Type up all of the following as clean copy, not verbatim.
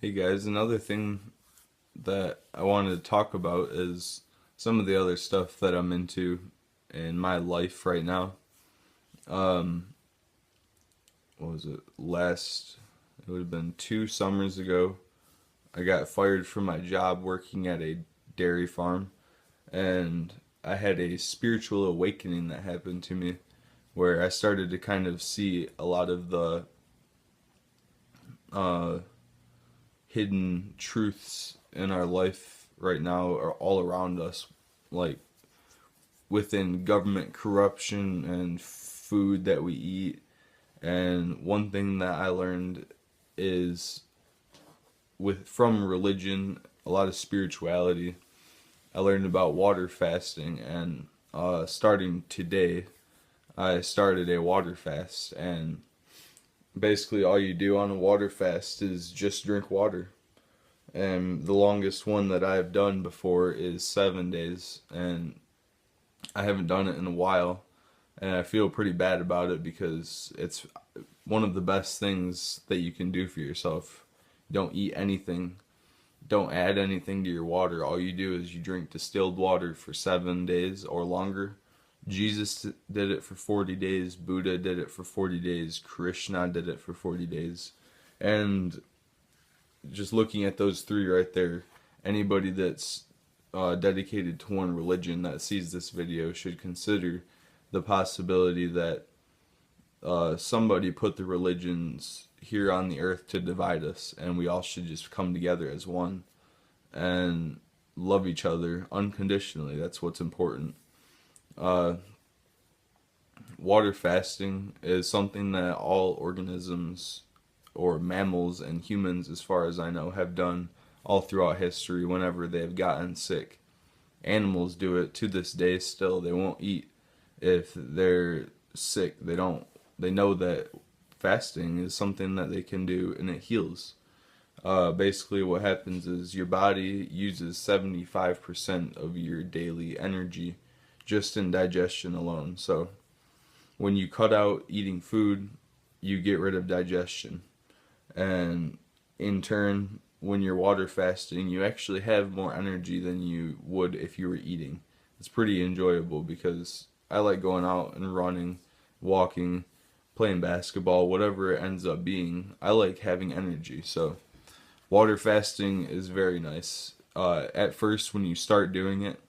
Hey guys, another thing that I wanted to talk about is some of the other stuff that I'm into in my life right now. Um, what was it? It would have been 2 summers ago. I got fired from my job working at a dairy farm, and I had a spiritual awakening that happened to me where I started to kind of see a lot of the uh, hidden truths in our life right now are all around us, like within government corruption and food that we eat. And one thing that I learned is with from religion, a lot of spirituality. I learned about water fasting, and starting today, I started a water fast. And basically, all you do on a water fast is just drink water. And the longest one that I've done before is 7 days, and I haven't done it in a while, and I feel pretty bad about it because it's one of the best things that you can do for yourself. Don't eat anything, don't add anything to your water. All you do is you drink distilled water for 7 days or longer. Jesus did it for 40 days, Buddha did it for 40 days, Krishna did it for 40 days. And just looking at those three right there, anybody that's dedicated to one religion that sees this video should consider the possibility that somebody put the religions here on the earth to divide us, and we all should just come together as one and love each other unconditionally. That's what's important. Uh, Water fasting is something that all organisms or mammals and humans, as far as I know, have done all throughout history whenever they've gotten sick. Animals do it to this day still. They won't eat if they're sick. They know that fasting is something that they can do and it heals. Basically, what happens is your body uses 75% of your daily energy just in digestion alone. So, when you cut out eating food, you get rid of digestion. And in turn, when you're water fasting, you actually have more energy than you would if you were eating. It's pretty enjoyable because I like going out and running, walking, playing basketball, whatever it ends up being. I like having energy. So, water fasting is very nice. At first, when you start doing it,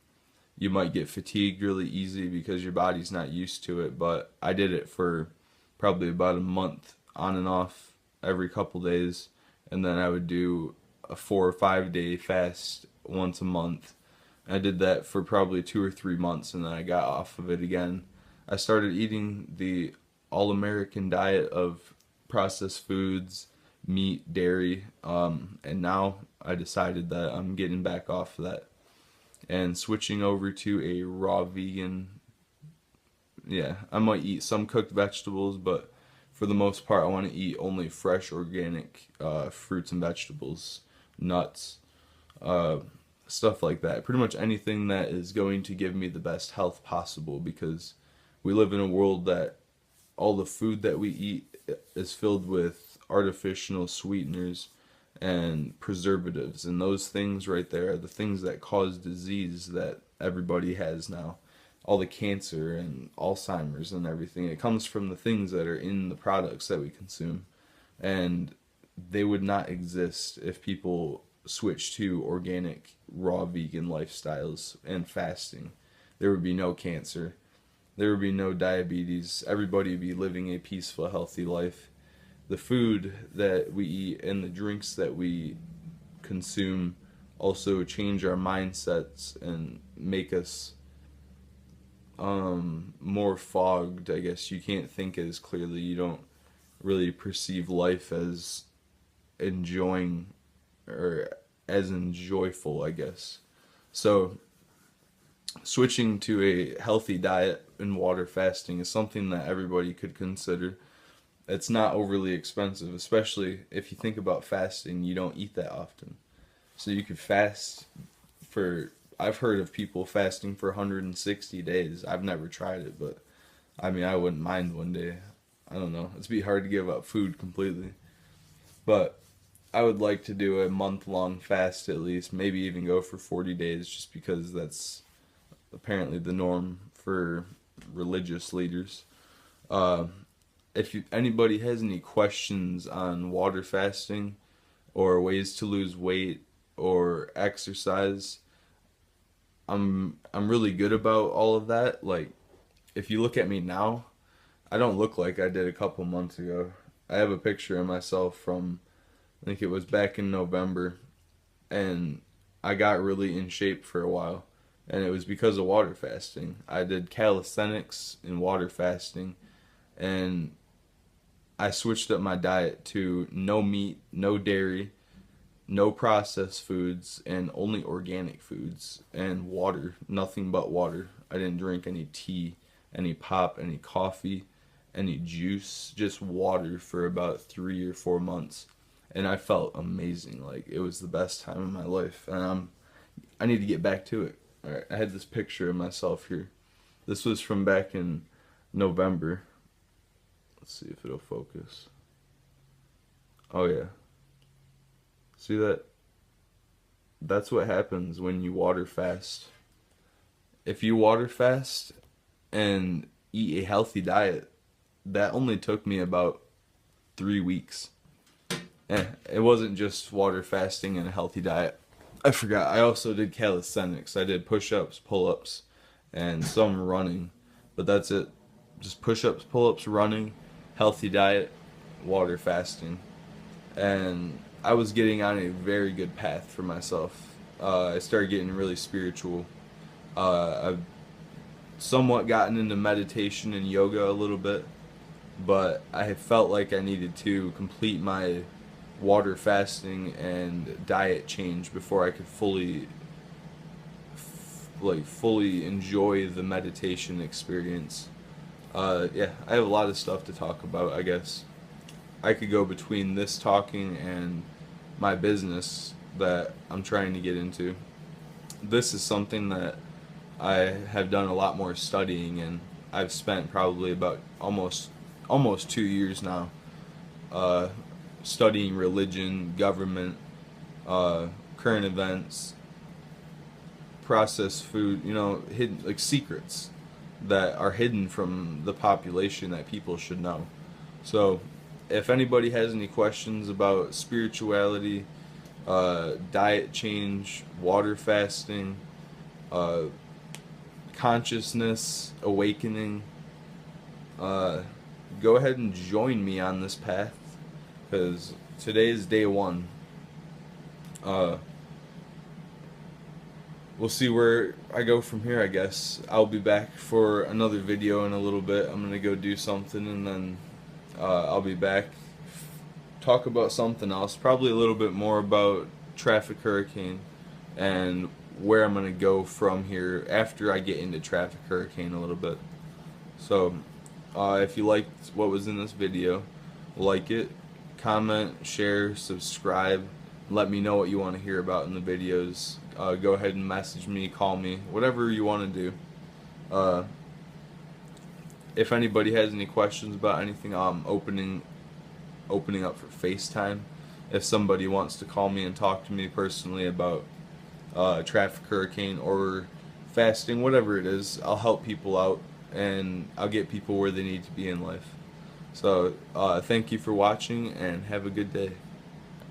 you might get fatigued really easy because your body's not used to it. But I did it for probably about a month on and off every couple days, and then I would do a 4 or 5 day fast once a month. I did that for probably 2 or 3 months, and then I got off of it again. I started eating the all American diet of processed foods, meat, dairy, and now I decided that I'm getting back off of that and switching over to a raw vegan. Yeah, I might eat some cooked vegetables, but for the most part, I want to eat only fresh, organic fruits and vegetables, nuts, uh, stuff like that. Pretty much anything that is going to give me the best health possible because we live in a world that all the food that we eat is filled with artificial sweeteners and preservatives, and those things right there are the things that cause disease that everybody has now. All the cancer and Alzheimer's and everything, it comes from the things that are in the products that we consume. And they would not exist if people switched to organic, raw vegan lifestyles and fasting. There would be no cancer. There would be no diabetes. Everybody would be living a peaceful, healthy life. The food that we eat and the drinks that we consume also change our mindsets and make us more fogged. I guess you can't think as clearly. You don't really perceive life as enjoying or as enjoyable, I guess. So switching to a healthy diet and water fasting is something that everybody could consider. It's not overly expensive, especially if you think about fasting, you don't eat that often. So you could fast for, I've heard of people fasting for 160 days. I've never tried it, but I mean, I wouldn't mind one day. I don't know. It'd be hard to give up food completely. But I would like to do a month-long fast at least, maybe even go for 40 days, just because that's apparently the norm for religious leaders. Uh, if anybody has any questions on water fasting or ways to lose weight or exercise, I'm really good about all of that. Like, if you look at me now, I don't look like I did a couple months ago. I have a picture of myself from, I think it was back in November, and I got really in shape for a while, and it was because of water fasting. I did calisthenics and water fasting, and I switched up my diet to no meat, no dairy, no processed foods, and only organic foods, and water, nothing but water. I didn't drink any tea, any pop, any coffee, any juice, just water for about 3 or 4 months. And I felt amazing. Like, it was the best time of my life. And I need to get back to it. All right, I had this picture of myself here. This was from back in November. Let's see if it'll focus. Oh yeah. See that? That's what happens when you water fast. If you water fast and eat a healthy diet, that only took me about 3 weeks. It wasn't just water fasting and a healthy diet. I forgot, I also did calisthenics. I did push-ups, pull-ups, and some running. But that's it. Just push-ups, pull-ups, running, healthy diet, water fasting. And I was getting on a very good path for myself. I started getting really spiritual. I've somewhat gotten into meditation and yoga a little bit, but I felt like I needed to complete my water fasting and diet change before I could fully enjoy the meditation experience. Yeah, I have a lot of stuff to talk about, I guess. I could go between this talking and my business that I'm trying to get into. This is something that I have done a lot more studying, and I've spent probably about almost 2 years now studying religion, government, current events, processed food, hidden, like, secrets that are hidden from the population that people should know. So if anybody has any questions about spirituality, diet change, water fasting, consciousness, awakening, go ahead and join me on this path, because today is day one. We'll see where I go from here, I guess. I'll be back for another video in a little bit. I'm gonna go do something, and then I'll be back, talk about something else, probably a little bit more about Traffic Hurricane and where I'm going to go from here after I get into Traffic Hurricane a little bit. So if you liked what was in this video, like it, comment, share, subscribe, let me know what you want to hear about in the videos. Go ahead and message me, call me, whatever you want to do. If anybody has any questions about anything, I'm opening up for FaceTime. If somebody wants to call me and talk to me personally about Traffic Hurricane or fasting, whatever it is, I'll help people out, and I'll get people where they need to be in life. So thank you for watching, and have a good day.